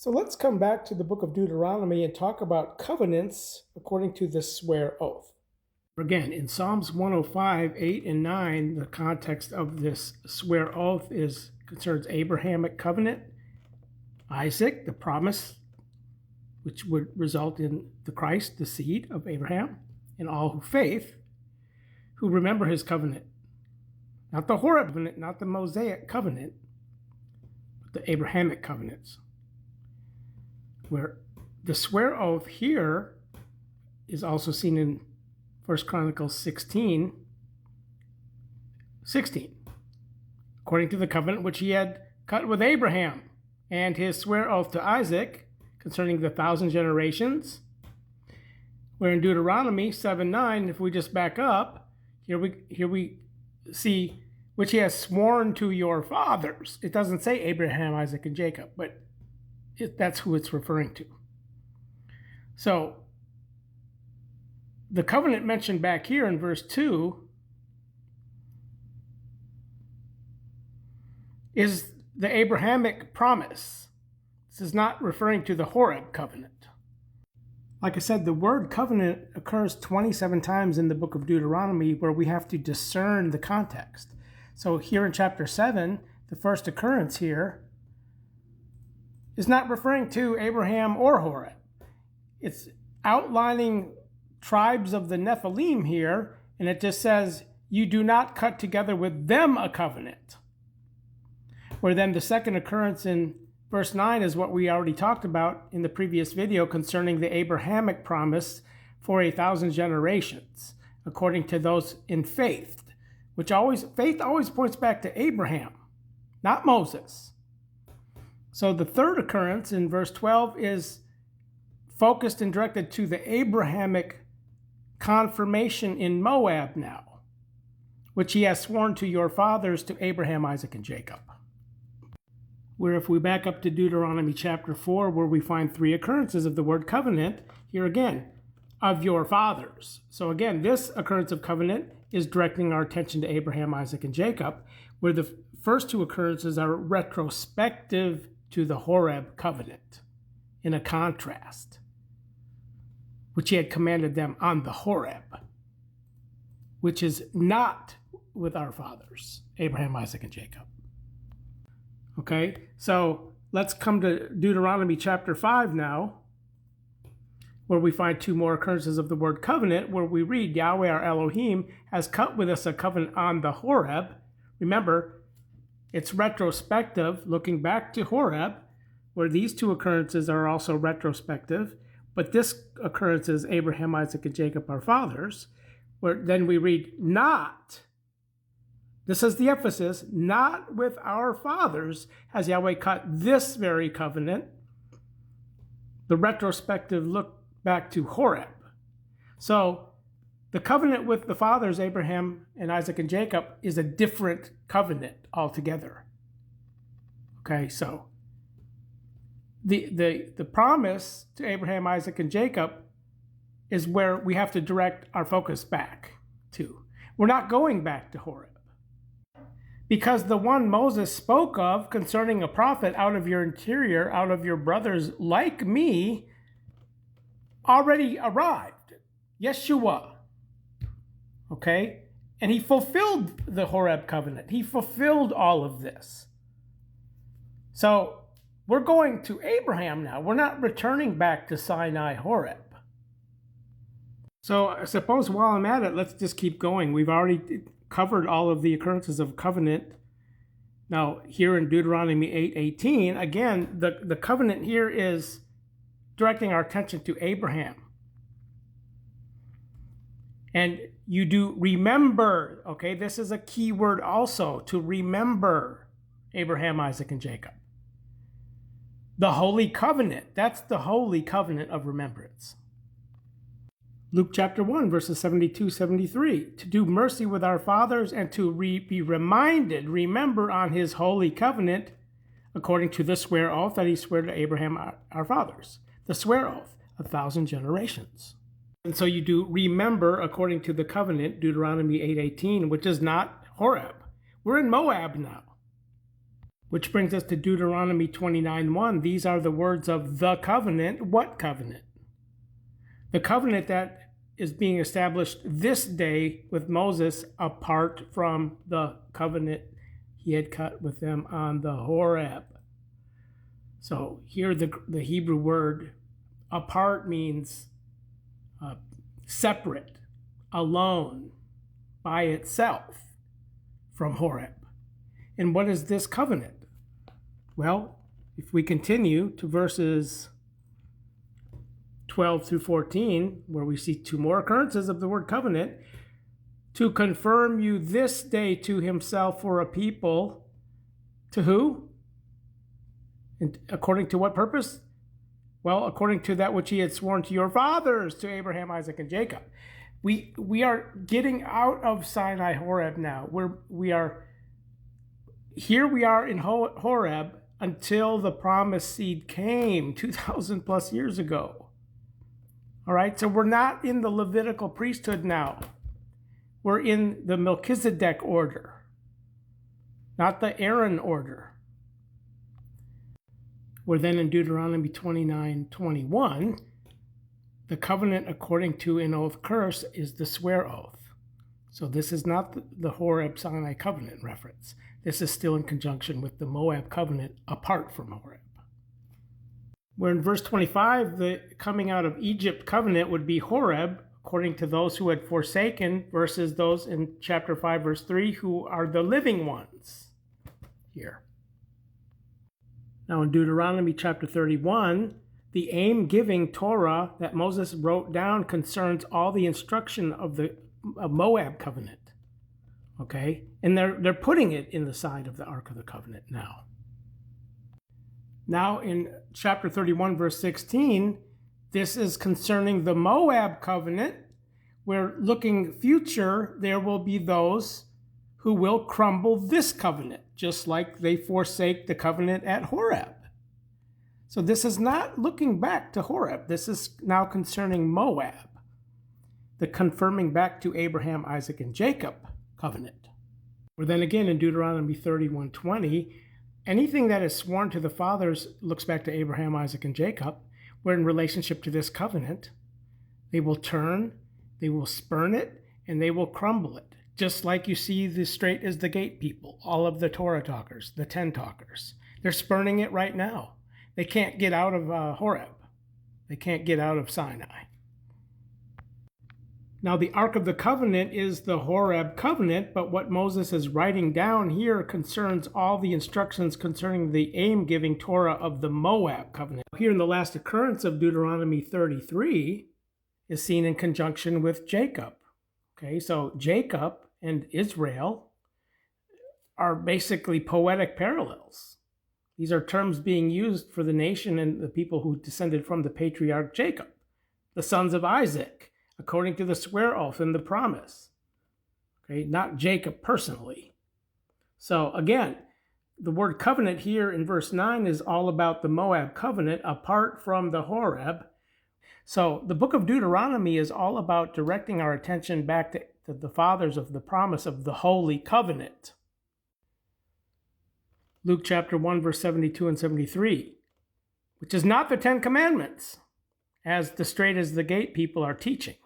So let's come back to the book of Deuteronomy and talk about covenants according to the swear oath. Again, in Psalms 105, 8 and 9, the context of this swear oath concerns Abrahamic covenant, Isaac, the promise, which would result in the Christ, the seed of Abraham, and all who faith, who remember his covenant. Not the Horeb covenant, not the Mosaic covenant, but the Abrahamic covenants. Where the swear oath here is also seen in 1 Chronicles 16, according to the covenant which he had cut with Abraham, and his swear oath to Isaac concerning the 1,000 generations. Where in Deuteronomy 7:9, if we just back up, here we see which he has sworn to your fathers. It doesn't say Abraham, Isaac, and Jacob, but that's who it's referring to. So the covenant mentioned back here in verse 2 is the Abrahamic promise. This is not referring to the Horeb covenant. Like I said, the word covenant occurs 27 times in the book of Deuteronomy, where we have to discern the context. So here in chapter 7, the first occurrence here is not referring to Abraham or Horeb. It's outlining tribes of the Nephilim here, and it just says, you do not cut together with them a covenant. Where then the second occurrence in verse 9 is what we already talked about in the previous video concerning the Abrahamic promise for 1,000 generations, according to those in faith, faith always points back to Abraham, not Moses. So the third occurrence in verse 12 is focused and directed to the Abrahamic confirmation in Moab now, which he has sworn to your fathers, to Abraham, Isaac, and Jacob. Where if we back up to Deuteronomy chapter 4, where we find 3 occurrences of the word covenant, here again, of your fathers. So again, this occurrence of covenant is directing our attention to Abraham, Isaac, and Jacob, where the first 2 occurrences are retrospective to the Horeb covenant in a contrast, which he had commanded them on the Horeb, which is not with our fathers, Abraham, Isaac, and Jacob. Okay, so let's come to Deuteronomy chapter 5 now, where we find 2 more occurrences of the word covenant, where we read, Yahweh our Elohim has cut with us a covenant on the Horeb. Remember, it's retrospective, looking back to Horeb, where these 2 occurrences are also retrospective, but this occurrence is Abraham, Isaac, and Jacob, our fathers, where then we read, not, this is the emphasis, not with our fathers has Yahweh cut this very covenant, the retrospective look back to Horeb. So the covenant with the fathers, Abraham and Isaac and Jacob, is a different covenant altogether. Okay, so the promise to Abraham, Isaac, and Jacob is where we have to direct our focus back to. We're not going back to Horeb, because the one Moses spoke of concerning a prophet out of your interior, out of your brothers like me, already arrived, Yeshua. Okay? And he fulfilled the Horeb covenant. He fulfilled all of this. So we're going to Abraham now. We're not returning back to Sinai Horeb. So I suppose while I'm at it, let's just keep going. We've already covered all of the occurrences of covenant. Now, here in Deuteronomy 8:18, again, the covenant here is directing our attention to Abraham. And you do remember, okay, this is a key word also, to remember Abraham, Isaac, and Jacob. The Holy Covenant, that's the Holy Covenant of remembrance. Luke chapter 1, verses 72, 73, to do mercy with our fathers and to be reminded, remember on his holy covenant, according to the swear oath that he swore to Abraham, our fathers. The swear oath, 1,000 generations. And so you do remember according to the covenant, Deuteronomy 8:18, which is not Horeb. We're in Moab now. Which brings us to Deuteronomy 29:1. These are the words of the covenant. What covenant? The covenant that is being established this day with Moses, apart from the covenant he had cut with them on the Horeb. So here the Hebrew word apart means separate, alone, by itself from Horeb. And what is this covenant? Well, if we continue to verses 12 through 14, where we see two more occurrences of the word covenant, to confirm you this day to himself for a people, to who? And according to what purpose? Well, according to that which he had sworn to your fathers, to Abraham, Isaac, and Jacob. We are getting out of Sinai Horeb now. We are in Horeb until the promised seed came 2,000 plus years ago. All right, so we're not in the Levitical priesthood now. We're in the Melchizedek order, not the Aaron order. We're then in Deuteronomy 29:21. The covenant according to an oath curse is the swear oath. So this is not the Horeb Sinai covenant reference. This is still in conjunction with the Moab covenant apart from Horeb. Where in verse 25, the coming out of Egypt covenant would be Horeb, according to those who had forsaken, versus those in chapter 5, verse 3, who are the living ones here. Now in Deuteronomy chapter 31, the aim-giving Torah that Moses wrote down concerns all the instruction of the Moab covenant. Okay? And they're putting it in the side of the Ark of the Covenant now. Now in chapter 31, verse 16, this is concerning the Moab covenant, where looking future, there will be those who will crumble this covenant, just like they forsake the covenant at Horeb. So this is not looking back to Horeb. This is now concerning Moab, the confirming back to Abraham, Isaac, and Jacob covenant. Or then again in Deuteronomy 31:20, anything that is sworn to the fathers looks back to Abraham, Isaac, and Jacob, where in relationship to this covenant, they will turn, they will spurn it, and they will crumble it. Just like you see the straight as the gate people, all of the Torah talkers, the 10 talkers. They're spurning it right now. They can't get out of Horeb. They can't get out of Sinai. Now the Ark of the Covenant is the Horeb covenant, but what Moses is writing down here concerns all the instructions concerning the aim-giving Torah of the Moab covenant. Here in the last occurrence of Deuteronomy 33 is seen in conjunction with Jacob. Okay, so Jacob and Israel are basically poetic parallels. These are terms being used for the nation and the people who descended from the patriarch Jacob, the sons of Isaac, according to the swear oath and the promise. Okay, not Jacob personally. So again, the word covenant here in verse 9 is all about the Moab covenant apart from the Horeb. So the book of Deuteronomy is all about directing our attention back to the fathers of the promise of the Holy Covenant. Luke chapter 1, verse 72 and 73, which is not the 10 Commandments, as the straight as the gate people are teaching.